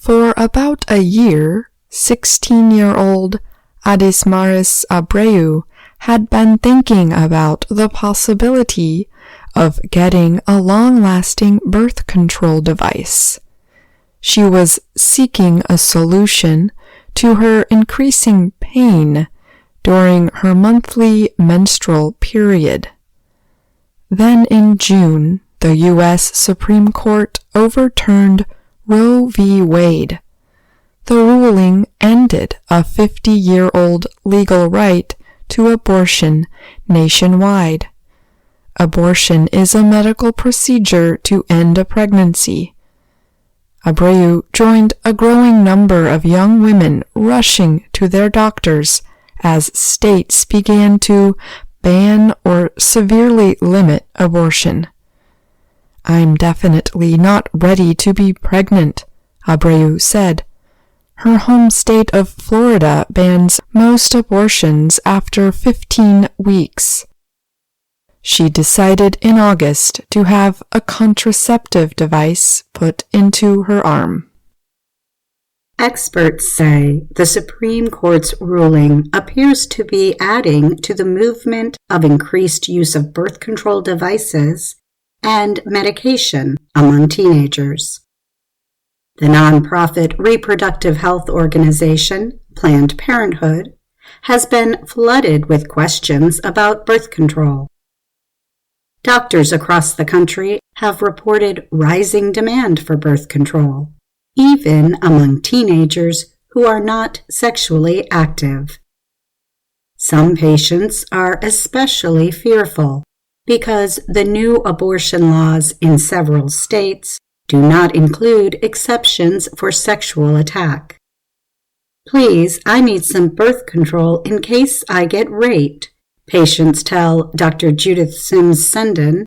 For about a year, 16-year-old Adismaris Abreu had been thinking about the possibility of getting a long-lasting birth control device. She was seeking a solution to her increasing pain during her monthly menstrual period. Then in June, the U.S. Supreme Court overturned Roe v. Wade. The ruling ended a 50-year-old legal right to abortion nationwide. Abortion is a medical procedure to end a pregnancy. Abreu joined a growing number of young women rushing to their doctors as states began to ban or severely limit abortion. "I'm definitely not ready to be pregnant," Abreu said. Her home state of Florida bans most abortions after 15 weeks. She decided in August to have a contraceptive device put into her arm. Experts say the Supreme Court's ruling appears to be adding to the movement of increased use of birth control devices and medication among teenagers. The nonprofit reproductive health organization, Planned Parenthood, has been flooded with questions about birth control. Doctors across the country have reported rising demand for birth control, even among teenagers who are not sexually active. Some patients are especially fearful because the new abortion laws in several states do not include exceptions for sexual attack. "Please, I need some birth control in case I get raped," patients tell Dr. Judith Sims-Senden.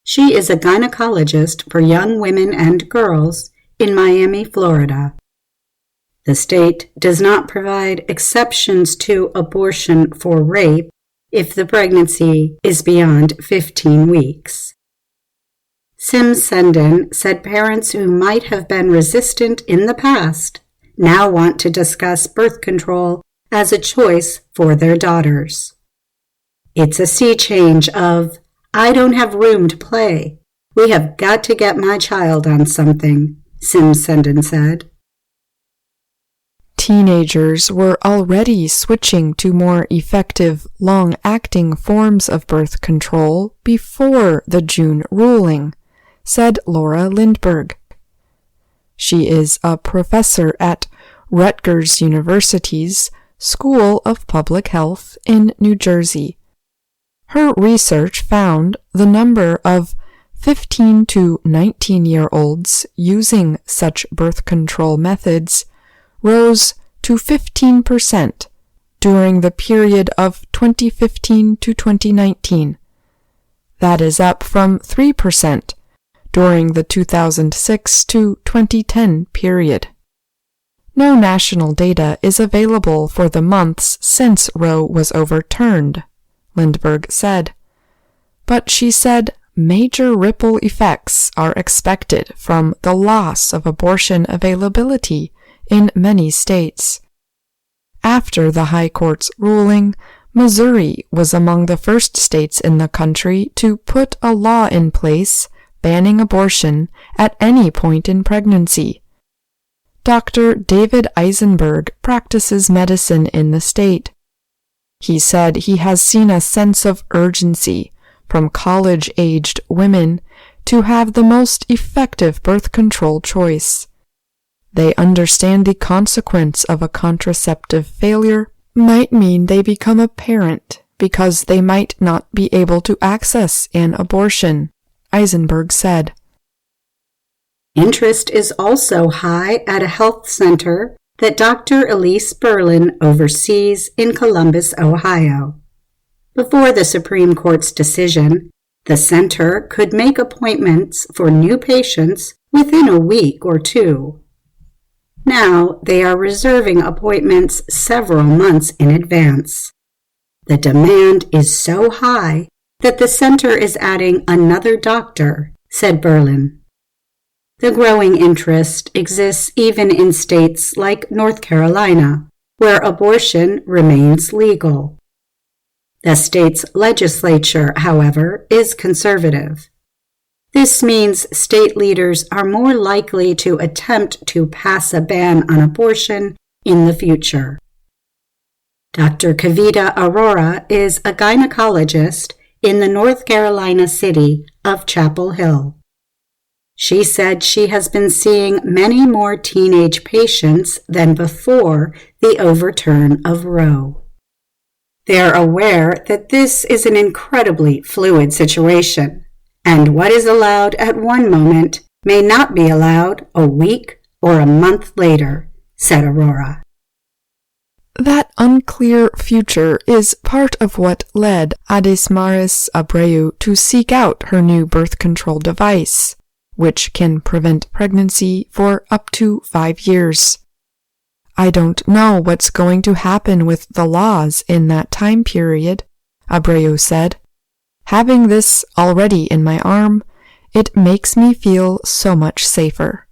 She is a gynecologist for young women and girls in Miami, Florida. The state does not provide exceptions to abortion for rape if the pregnancy is beyond 15 weeks. Sims-Senden said parents who might have been resistant in the past now want to discuss birth control as a choice for their daughters. "It's a sea change of, I don't have room to play. We have got to get my child on something," Sims-Senden said. Teenagers were already switching to more effective, long-acting forms of birth control before the June ruling, said Laura Lindberg. She is a professor at Rutgers University's School of Public Health in New Jersey. Her research found the number of 15 to 19-year-olds using such birth control methods rose to 15% during the period of 2015 to 2019. That is up from 3% during the 2006 to 2010 period. No national data is available for the months since Roe was overturned, Lindberg said. But she said major ripple effects are expected from the loss of abortion availability in many states. After the High Court's ruling, Missouri was among the first states in the country to put a law in place banning abortion at any point in pregnancy. Dr. David Eisenberg practices medicine in the state. He said he has seen a sense of urgency from college-aged women to have the most effective birth control choice. They understand the consequence of a contraceptive failure might mean they become a parent because they might not be able to access an abortion, Eisenberg said. Interest is also high at a health center that Dr. Elise Berlin oversees in Columbus, Ohio. Before the Supreme Court's decision, the center could make appointments for new patients within a week or two. Now they are reserving appointments several months in advance. The demand is so high that the center is adding another doctor, said Berlin. The growing interest exists even in states like North Carolina, where abortion remains legal. The state's legislature, however, is conservative. This means state leaders are more likely to attempt to pass a ban on abortion in the future. Dr. Kavita Arora is a gynecologist in the North Carolina city of Chapel Hill. She said she has been seeing many more teenage patients than before the overturn of Roe. They're aware that this is an incredibly fluid situation, and what is allowed at one moment may not be allowed a week or a month later, said Arora. That unclear future is part of what led Adesmaris Abreu to seek out her new birth control device, which can prevent pregnancy for up to 5 years. I don't know what's going to happen with the laws in that time period, Abreu said. Having this already in my arm, it makes me feel so much safer.